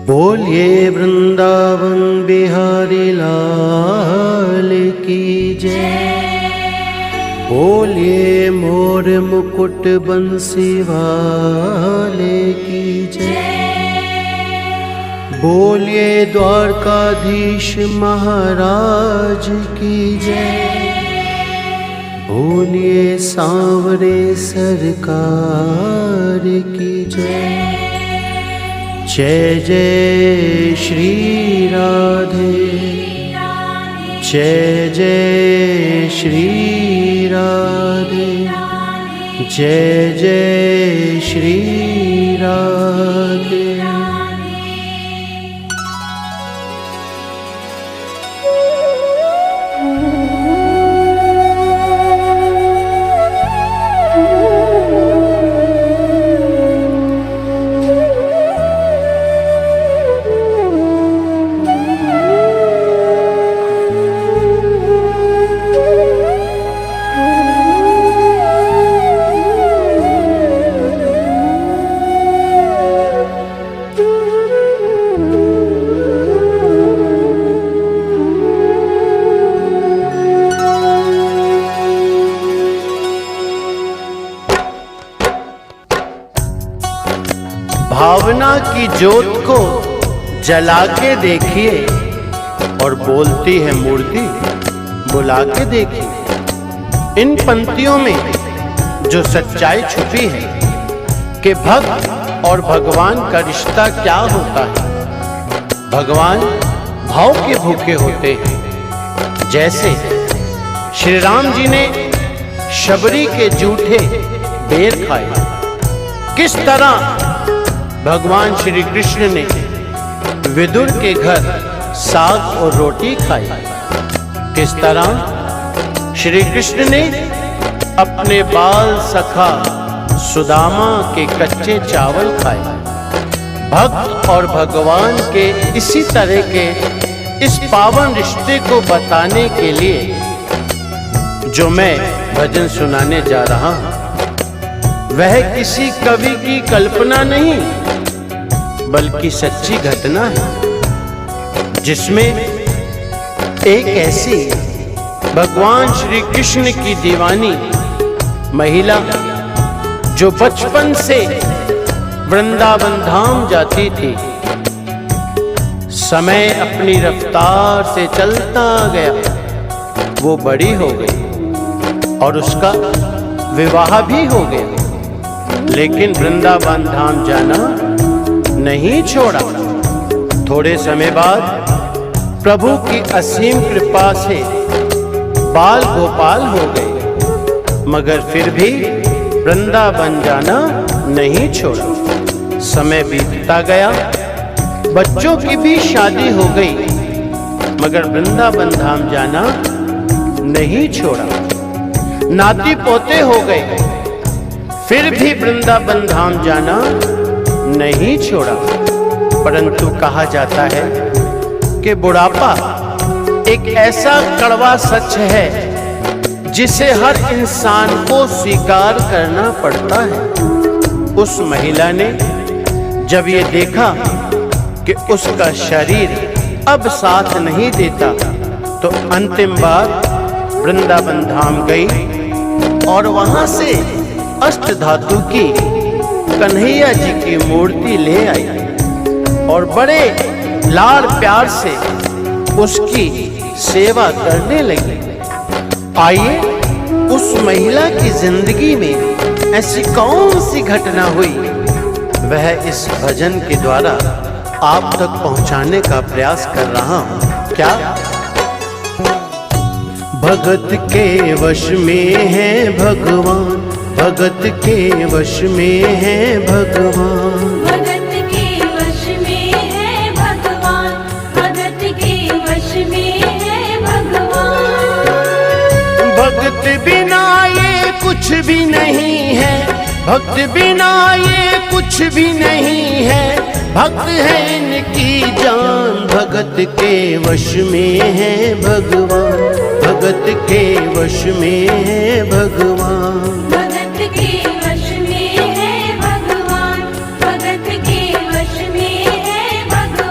बोलिए वृंदावन बिहारी लाल की जय। बोलिए मोर मुकुट बंसी वाले की जय। बोलिए द्वारकाधीश महाराज की जय। बोलिए सांवरे सरकार की जय। जय जय श्री राधे, जय जय श्री राधे, जय जय श्री राधे। भावना की ज्योत को जला के देखिए और बोलती है मूर्ति बुला के देखिए। इन पंक्तियों में जो सच्चाई छुपी है कि भक्त और भगवान का रिश्ता क्या होता है। भगवान भाव के भूखे होते हैं। जैसे श्री राम जी ने शबरी के जूठे बेर खाए, किस तरह भगवान श्री कृष्ण ने विदुर के घर साग और रोटी खाई, किस तरह श्री कृष्ण ने अपने बाल सखा सुदामा के कच्चे चावल खाए। भक्त और भगवान के इसी तरह के इस पावन रिश्ते को बताने के लिए जो मैं भजन सुनाने जा रहा हूं, वह किसी कवि की कल्पना नहीं बल्कि सच्ची घटना है, जिसमें एक ऐसी भगवान श्री कृष्ण की दीवानी महिला जो बचपन से वृंदावन धाम जाती थी, समय अपनी रफ्तार से चलता गया, वो बड़ी हो गई और उसका विवाह भी हो गया, लेकिन वृंदावन धाम जाना नहीं छोड़ा। थोड़े समय बाद प्रभु की असीम कृपा से बाल गोपाल हो गए, मगर फिर भी वृंदावन जाना नहीं छोड़ा। समय बीतता गया, बच्चों की भी शादी हो गई, मगर वृंदावन धाम जाना नहीं छोड़ा। नाती पोते हो गए, फिर भी वृंदावन धाम जाना नहीं छोड़ा। परंतु कहा जाता है कि बुढ़ापा एक ऐसा कड़वा सच है जिसे हर इंसान को स्वीकार करना पड़ता है। उस महिला ने जब ये देखा कि उसका शरीर अब साथ नहीं देता, तो अंतिम बार वृंदावन धाम गई और वहां से अष्ट धातु की कन्हैया जी की मूर्ति ले आई और बड़े लाड़ प्यार से उसकी सेवा करने लगी। आइए उस महिला की जिंदगी में ऐसी कौन सी घटना हुई, वह इस भजन के द्वारा आप तक पहुंचाने का प्रयास कर रहा हूं। क्या भगत के वश में है भगवान, भगत के वश में है भगवान, भगत के वश में है भगवान, भगत के वश में है भगवान। भगत बिना ये कुछ भी नहीं है, भक्त बिना ये कुछ भी नहीं है, भक्त है इनकी जान। भगत के वश में है भगवान, भगत के वश में है भगवान, भगत के वश में है भगवान, भगत के वश में है भगवान।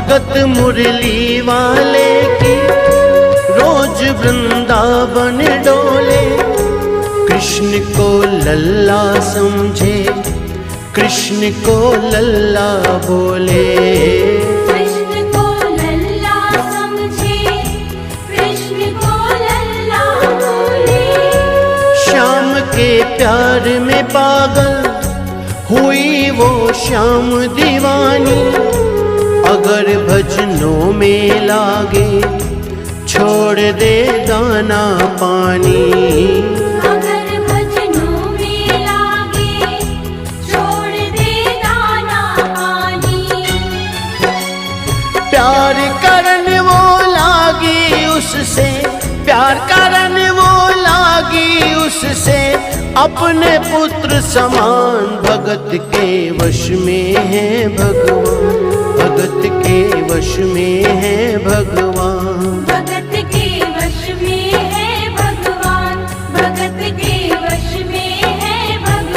भगत मुरली वाले की रोज वृंदावन डोले। कृष्ण को लल्ला समझे, कृष्ण को लल्ला बोले। कृष्ण को लल्ला समझे, कृष्ण को लल्ला बोले। श्याम के प्यार में पागल हुई वो श्याम दीवानी। अगर भजनों में लागे छोड़ दे दाना पानी। अगर भजनों में लागे छोड़ दे दाना पानी। प्यार करन वो लागी उससे, प्यार करन वो लागी उससे। अपने पुत्र समान भगत के वश में है भगवान, भगत के वश में है भगवान। भगत के वश में है भगवान, भगत के वश में है भगवान।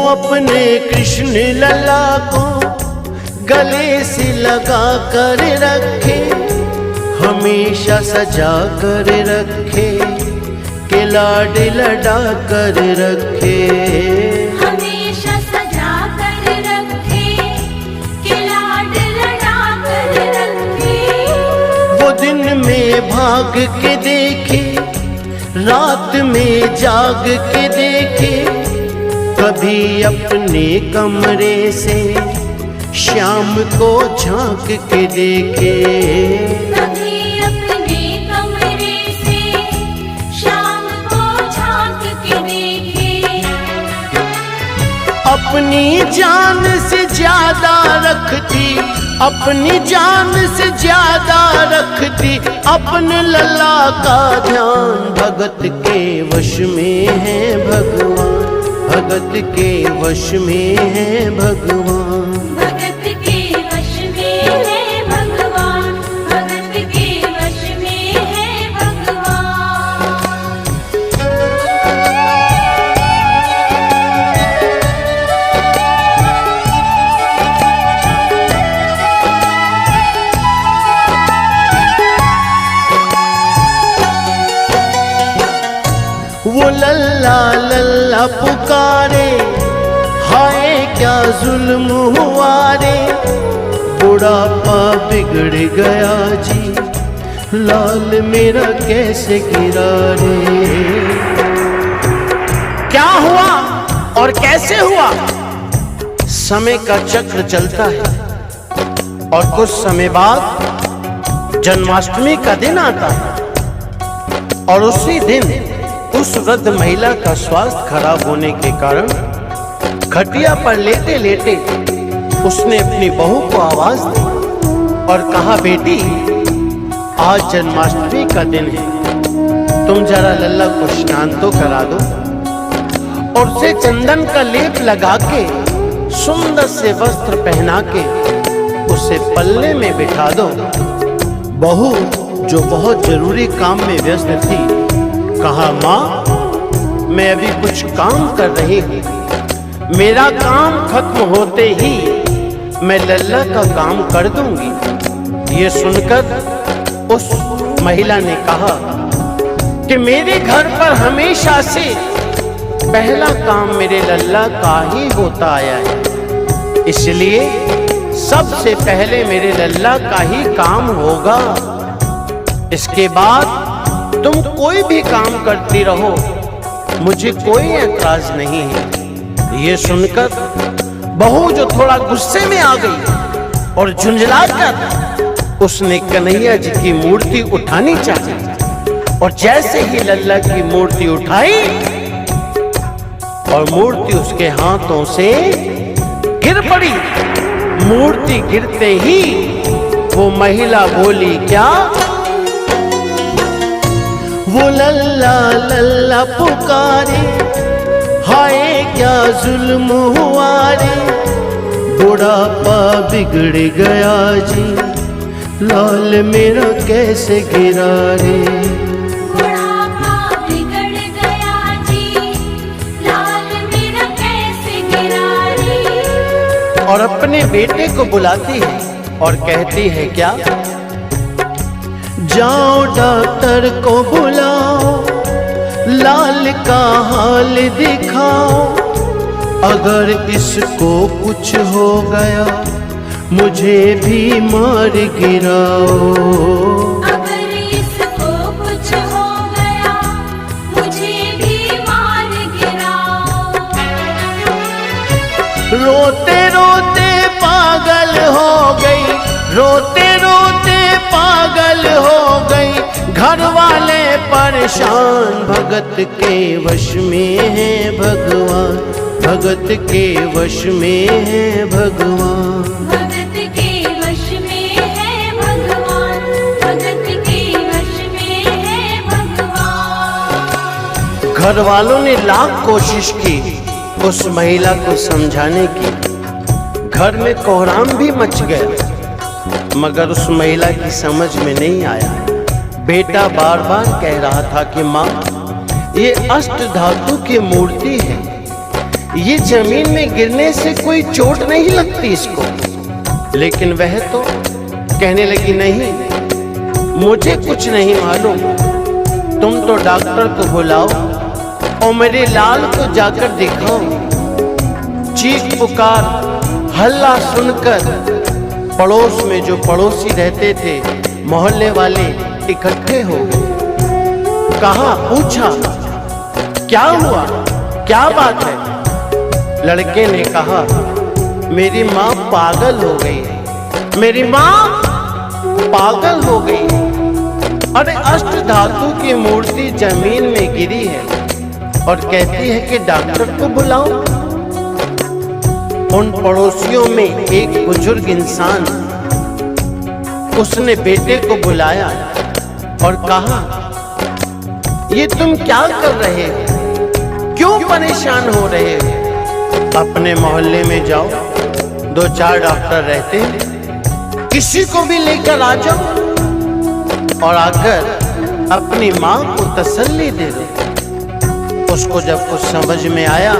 अपने कृष्ण लला को गले से लगा कर रखे, हमेशा सजा कर रखे, के लाड लड़ा कर रखे। हमेशा सजा कर रखे, के लाड लड़ा कर रखे। वो दिन में भाग के देखे, रात में जाग के देखे। कभी अपने कमरे से श्याम को झांक के देखे। कभी अपने कमरे से श्याम को झांक के देखे। अपनी जान से ज्यादा रखती, अपनी जान से ज्यादा रखती अपने लला का ध्यान। भगत के वश में है भगवान, भगत के वश में है भगवान। भगत के वश में है भगवान, भगत के वश में है भगवान। वो लल्ला लल्ला पुकारे, हाय क्या जुल्म हुआ रे। बुढ़ापा बिगड़ गया जी, लाल मेरा कैसे गिरा रे। क्या हुआ और कैसे हुआ? समय का चक्र चलता है और कुछ समय बाद जन्माष्टमी का दिन आता है और उसी दिन उस वृद्ध महिला का स्वास्थ्य खराब होने के कारण खटिया पर लेटे लेटे उसने अपनी बहू को आवाज दी और कहा, बेटी आज जन्माष्टमी का दिन है, तुम जरा लल्ला को स्नान तो करा दो और उसे चंदन का लेप लगा के सुंदर से वस्त्र पहना के उसे पल्ले में बिठा दो। बहू जो बहुत जरूरी काम में व्यस्त थी कहा, माँ मैं अभी कुछ काम कर रही हूँ, मेरा काम खत्म होते ही मैं लल्ला का काम कर दूंगी। ये सुनकर उस महिला ने कहा कि मेरे घर पर हमेशा से पहला काम मेरे लल्ला का ही होता आया है, इसलिए सबसे पहले मेरे लल्ला का ही काम होगा। इसके बाद तुम कोई भी काम करती रहो, मुझे कोई ऐतराज नहीं है। ये सुनकर बहू जो थोड़ा गुस्से में आ गई और झुंझला कर उसने कन्हैया जी की मूर्ति उठानी चाहिए और जैसे ही लल्ला की मूर्ति उठाई और मूर्ति उसके हाथों से गिर पड़ी। मूर्ति गिरते ही वो महिला बोली क्या? वो लल्ला लल्ला पुकारे, हाय क्या जुल्म हुआ रे, बुढ़ापा बिगड़ गया जी, लाल मेरा कैसे गिरा रे। बुढ़ापा बिगड़ गया जी, लाल मेरा कैसे गिरा रे। और अपने बेटे को बुलाती है और कहती है क्या? जाओ डॉक्टर को बुलाओ, लाल का हाल दिखाओ, अगर इसको कुछ हो गया मुझे भी मार गिराओ। अगर इसको कुछ हो गया मुझे भी मार गिराओ। रोते रोते पागल हो गई, रोते रोते पागल हो गई, घर वाले परेशान, भगत के वश में है भगवान, भगत के वश में है भगवान। भगत के वश में है भगवान, भगत के वश में है भगवान। घर वालों ने लाख कोशिश की उस महिला को समझाने की, घर में कोहराम भी मच गया, मगर उस महिला की समझ में नहीं आया। बेटा बार बार कह रहा था कि माँ ये अष्ट धातु की मूर्ति है, ये जमीन में गिरने से कोई चोट नहीं लगती इसको। लेकिन वह तो कहने लगी नहीं, मुझे कुछ नहीं मालूम, तुम तो डॉक्टर को बुलाओ और मेरे लाल को जाकर दिखाओ। चीख पुकार हल्ला सुनकर पड़ोस में जो पड़ोसी रहते थे, मोहल्ले वाले इकट्ठे हो गए। कहा, पूछा क्या हुआ, क्या बात है? लड़के ने कहा, मेरी माँ पागल हो गई है, मेरी माँ पागल हो गई है। अरे अष्ट धातु की मूर्ति जमीन में गिरी है और कहती है कि डॉक्टर को बुलाओ। उन पड़ोसियों में एक बुजुर्ग इंसान, उसने बेटे को बुलाया और कहा, ये तुम क्या कर रहे हो, क्यों परेशान हो रहे हो? अपने मोहल्ले में जाओ, 2-4 डॉक्टर रहते हैं, किसी को भी लेकर आ जाओ और आकर अपनी माँ को तसल्ली दे दो। उसको जब कुछ समझ में आया,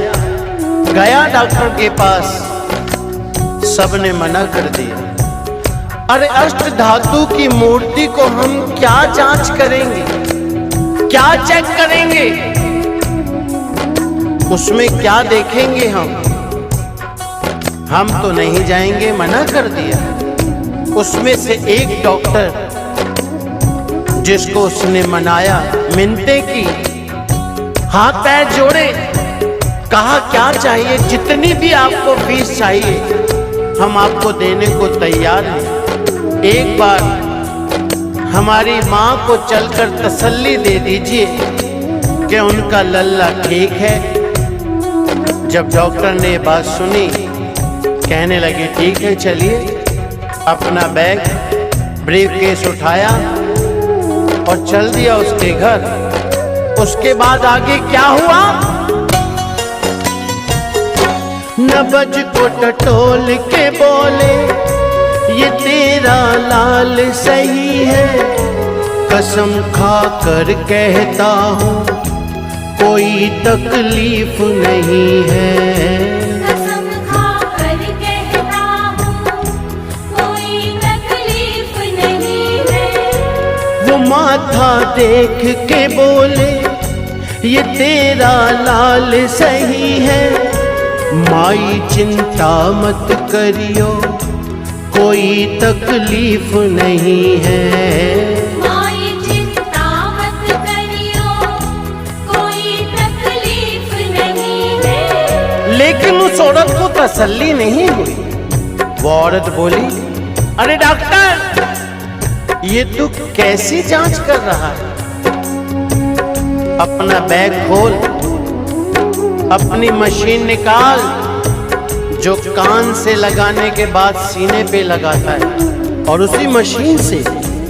गया डॉक्टर के पास, सबने मना कर दिया। अरे अष्ट धातु की मूर्ति को हम क्या जांच करेंगे, क्या चेक करेंगे, उसमें क्या देखेंगे? हम तो नहीं जाएंगे, मना कर दिया। उसमें से एक डॉक्टर जिसको उसने मनाया, मिन्नतें की, हाथ पैर जोड़े, कहा क्या चाहिए, जितनी भी आपको फीस चाहिए हम आपको देने को तैयार हैं। एक बार हमारी माँ को चलकर तसल्ली दे दीजिए कि उनका लल्ला ठीक है। जब डॉक्टर ने बात सुनी, कहने लगे ठीक है, चलिए। अपना बैग ब्रीफकेस उठाया और चल दिया उसके घर। उसके बाद आगे क्या हुआ? नबज को टटोल के बोले, ये तेरा लाल सही है, कसम खा कर कहता हूँ कोई तकलीफ नहीं है। कसम खा कर कहता हूँ कोई तकलीफ नहीं है। वो माथा देख के बोले, ये तेरा लाल सही है, माई चिंता मत करियो कोई तकलीफ नहीं है। माई चिंता मत करियो कोई तकलीफ नहीं है। लेकिन उस औरत को तसल्ली नहीं हुई। वो औरत बोली, अरे डॉक्टर ये तू कैसी जांच कर रहा है? अपना बैग खोल, अपनी मशीन निकाल जो कान से लगाने के बाद सीने पे लगाता है, और उसी मशीन से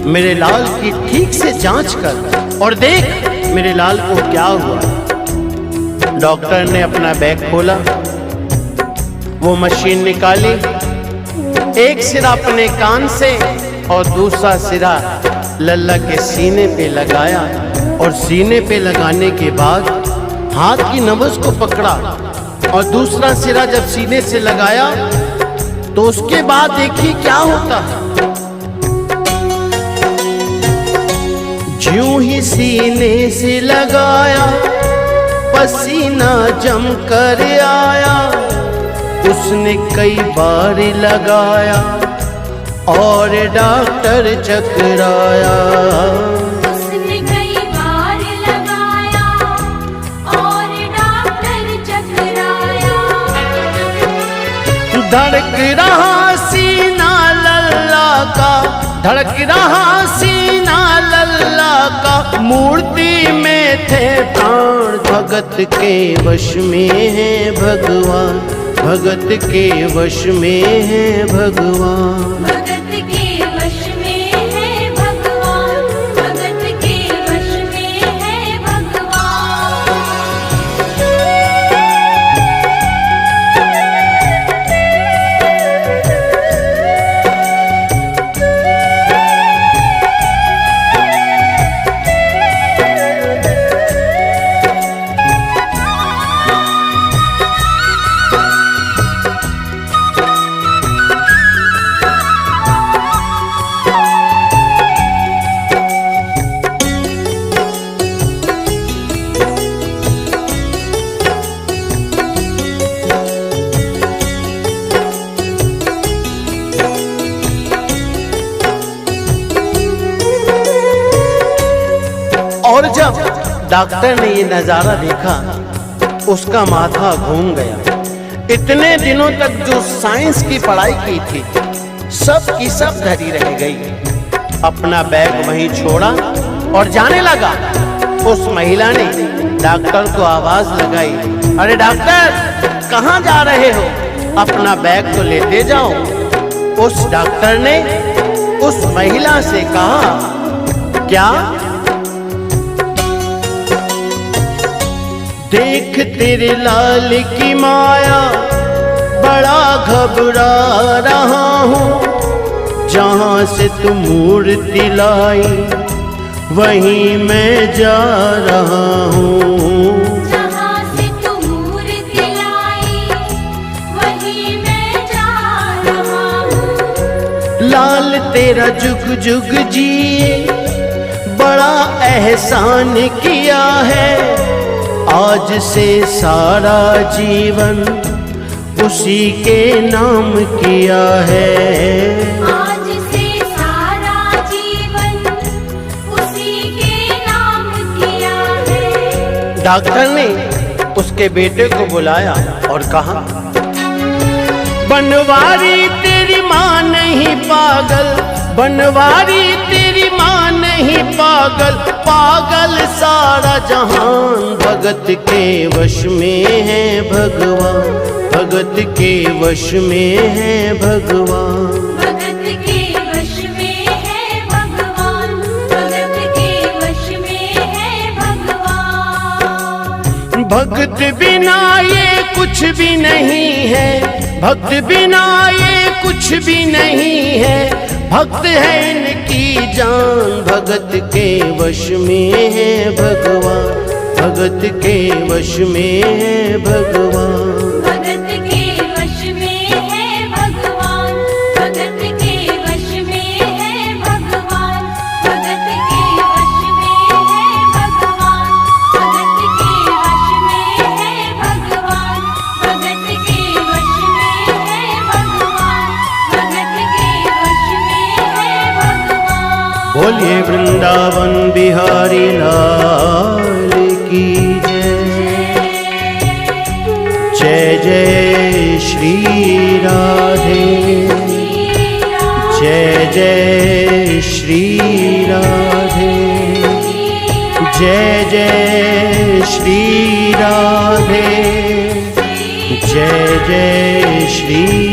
मेरे लाल की ठीक से जांच कर और देख मेरे लाल को क्या हुआ। डॉक्टर ने अपना बैग खोला, वो मशीन निकाली, एक सिरा अपने कान से और दूसरा सिरा लल्ला के सीने पे लगाया, और सीने पे लगाने के बाद हाथ की नब्ज को पकड़ा और दूसरा सिरा जब सीने से लगाया तो उसके बाद देखिए क्या होता है। ज्यों ही सीने से लगाया पसीना जम कर आया, उसने कई बार लगाया और डॉक्टर चकराया। उसने कई बार लगाया और डॉक्टर चकराया। धड़क रहा सीना लल्ला का, धड़क रहा सीना लल्ला का, मूर्ति में थे प्राण भगत के वश में है भगवान, भगत के वश में है भगवान। भगत के वश में है भगवान, भगत के वश में है भगवान। और जब डॉक्टर ने ये नजारा देखा उसका माथा घूम गया। इतने दिनों तक जो साइंस की पढ़ाई की थी सब की सब धरी रह गई। अपना बैग वहीं छोड़ा और जाने लगा। उस महिला ने डॉक्टर को आवाज लगाई, अरे डॉक्टर कहाँ जा रहे हो? अपना बैग तो लेते जाओ। उस डॉक्टर ने उस महिला से कहा, क्या? देख तेरे लाल की माया, बड़ा घबरा रहा हूँ। जहाँ से तू मूर्ति लाई वहीं मैं जा रहा हूँ। जहाँ से तू मूर्ति लाई वहीं मैं जा रहा हूँ। लाल तेरा जुग जुग जिए, बड़ा एहसान किया है। आज से सारा जीवन उसी के नाम किया है। आज से सारा जीवन उसी के नाम किया है। डॉक्टर ने उसके बेटे को बुलाया और कहा, बनवारी तेरी माँ नहीं पागल, बनवारी तेरी माँ नहीं पागल, पागल सारा जहान। भगत के वश में है भगवान, भगत के वश में है भगवान। भगत के वश में है भगवान, भगत के वश में है भगवान। भक्त बिना ये कुछ भी नहीं है, भक्त बिना ये कुछ भी नहीं है। भक्त है इनकी जान, भगत के वश में है भगवान, भगत के वश में है भगवान। भगत के वश में है भगवान, भगत के वश में है भगवान। भगत के वश में है भगवान, भगत के वश में है भगवान। भगत के वश में है भगवान, भगत के वश में है भगवान। बोलिए वृंदावन बिहारी लाल की जय, जय श्री राधे, जय जय श्री जय जय श्री राधे, जय जय श्री